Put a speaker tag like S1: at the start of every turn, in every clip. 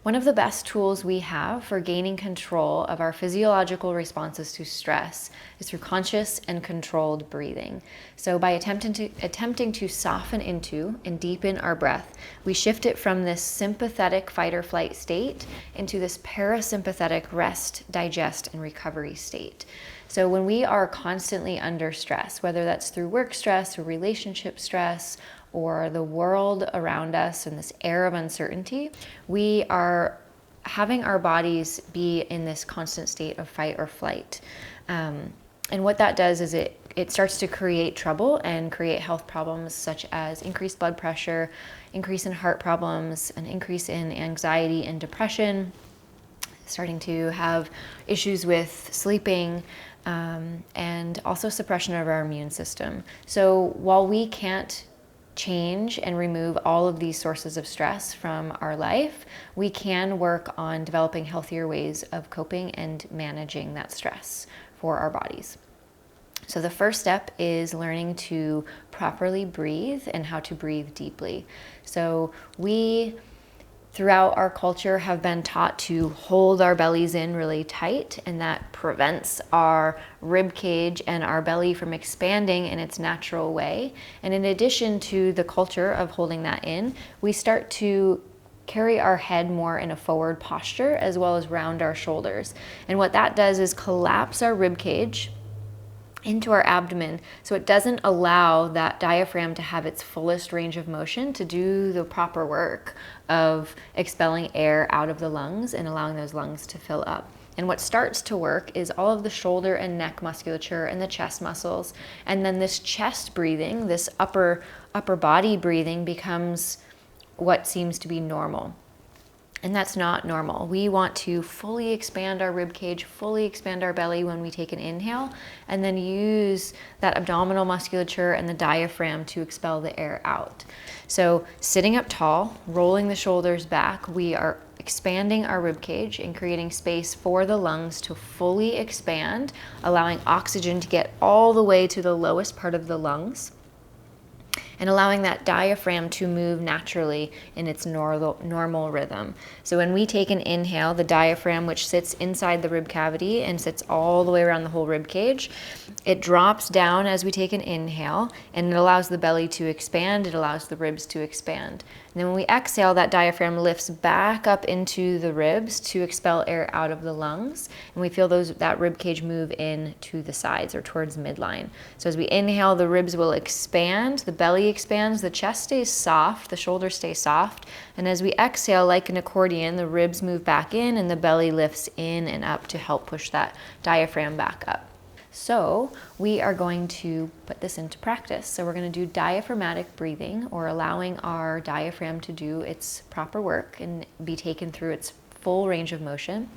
S1: One of the best tools we have for gaining control of our physiological responses to stress is through conscious and controlled breathing. So by attempting to soften into and deepen our breath, we shift it from this sympathetic fight or flight state into this parasympathetic rest, digest, and recovery state. So when we are constantly under stress, whether that's through work stress or relationship stress, or the world around us and this air of uncertainty, we are having our bodies be in this constant state of fight or flight. And what that does is it starts to create trouble and create health problems such as increased blood pressure, increase in heart problems, an increase in anxiety and depression, starting to have issues with sleeping, and also suppression of our immune system. So while we can't change and remove all of these sources of stress from our life, we can work on developing healthier ways of coping and managing that stress for our bodies. So the first step is learning to properly breathe and how to breathe deeply. So we, throughout our culture, have been taught to hold our bellies in really tight, and that prevents our rib cage and our belly from expanding in its natural way. And in addition to the culture of holding that in, we start to carry our head more in a forward posture as well as round our shoulders. And what that does is collapse our rib cage into our abdomen, so it doesn't allow that diaphragm to have its fullest range of motion to do the proper work of expelling air out of the lungs and allowing those lungs to fill up. And what starts to work is all of the shoulder and neck musculature and the chest muscles, and then this chest breathing, this upper body breathing, becomes what seems to be normal. And that's not normal. We want to fully expand our rib cage, fully expand our belly when we take an inhale, and then use that abdominal musculature and the diaphragm to expel the air out. So sitting up tall, rolling the shoulders back, we are expanding our rib cage and creating space for the lungs to fully expand, allowing oxygen to get all the way to the lowest part of the lungs, and allowing that diaphragm to move naturally in its normal rhythm. So when we take an inhale, the diaphragm, which sits inside the rib cavity and sits all the way around the whole rib cage, it drops down as we take an inhale, and it allows the belly to expand, it allows the ribs to expand. And then when we exhale, that diaphragm lifts back up into the ribs to expel air out of the lungs, and we feel that rib cage move in to the sides or towards midline. So as we inhale, the ribs will expand, the belly expands, the chest stays soft, the shoulders stay soft, and as we exhale, like an accordion, the ribs move back in and the belly lifts in and up to help push that diaphragm back up. So we are going to put this into practice. So we're going to do diaphragmatic breathing, or allowing our diaphragm to do its proper work and be taken through its full range of motion.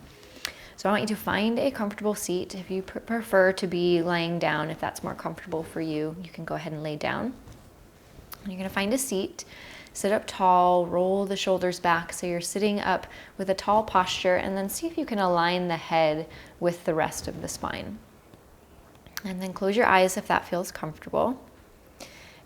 S1: So I want you to find a comfortable seat. If you prefer to be laying down, if that's more comfortable for you, you can go ahead and lay down. And you're going to find a seat, sit up tall, roll the shoulders back so you're sitting up with a tall posture, and then see if you can align the head with the rest of the spine. And then close your eyes if that feels comfortable.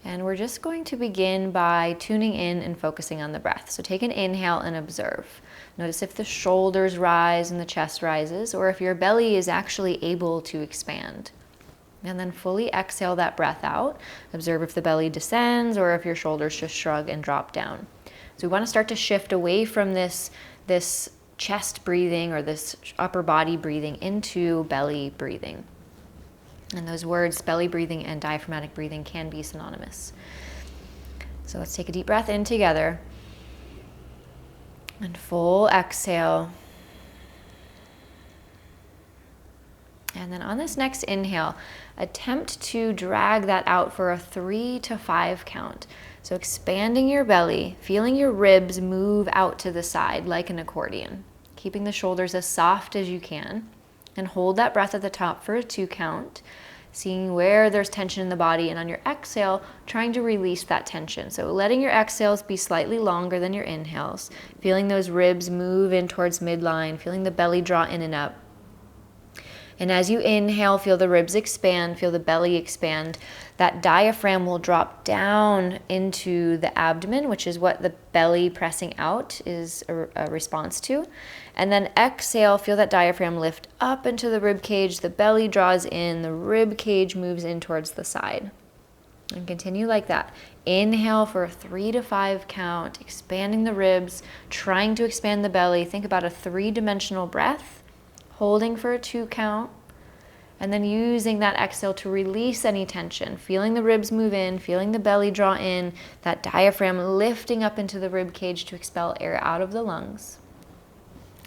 S1: And we're just going to begin by tuning in and focusing on the breath. So take an inhale and observe. Notice if the shoulders rise and the chest rises, or if your belly is actually able to expand. And then fully exhale that breath out. Observe if the belly descends or if your shoulders just shrug and drop down. So we want to start to shift away from this chest breathing or this upper body breathing into belly breathing. And those words, belly breathing and diaphragmatic breathing, can be synonymous. So let's take a deep breath in together. And full exhale. And then on this next inhale, attempt to drag that out for a 3 to 5 count. So expanding your belly, feeling your ribs move out to the side like an accordion, keeping the shoulders as soft as you can, and hold that breath at the top for a 2 count, seeing where there's tension in the body, and on your exhale, trying to release that tension. So letting your exhales be slightly longer than your inhales, feeling those ribs move in towards midline, feeling the belly draw in and up. And as you inhale, feel the ribs expand, feel the belly expand. That diaphragm will drop down into the abdomen, which is what the belly pressing out is a response to. And then exhale, feel that diaphragm lift up into the rib cage, the belly draws in, the rib cage moves in towards the side. And continue like that. Inhale for a 3 to 5 count, expanding the ribs, trying to expand the belly. Think about a 3-dimensional breath. Holding for a 2 count, and then using that exhale to release any tension, feeling the ribs move in, feeling the belly draw in, that diaphragm lifting up into the rib cage to expel air out of the lungs.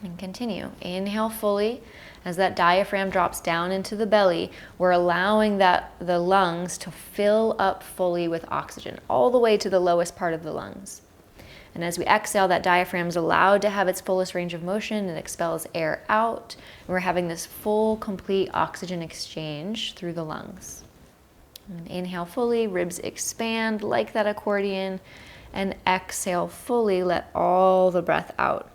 S1: And continue. Inhale fully. As that diaphragm drops down into the belly, we're allowing the lungs to fill up fully with oxygen, all the way to the lowest part of the lungs. And as we exhale, that diaphragm is allowed to have its fullest range of motion and expels air out. And we're having this full, complete oxygen exchange through the lungs. And inhale fully, ribs expand like that accordion. And exhale fully, let all the breath out.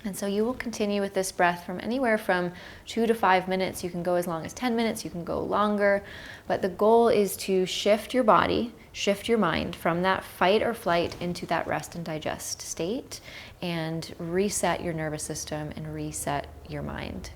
S1: And so you will continue with this breath from anywhere from 2 to 5 minutes. You can go as long as 10 minutes, you can go longer. But the goal is to shift your body, shift your mind from that fight or flight into that rest and digest state, and reset your nervous system and reset your mind.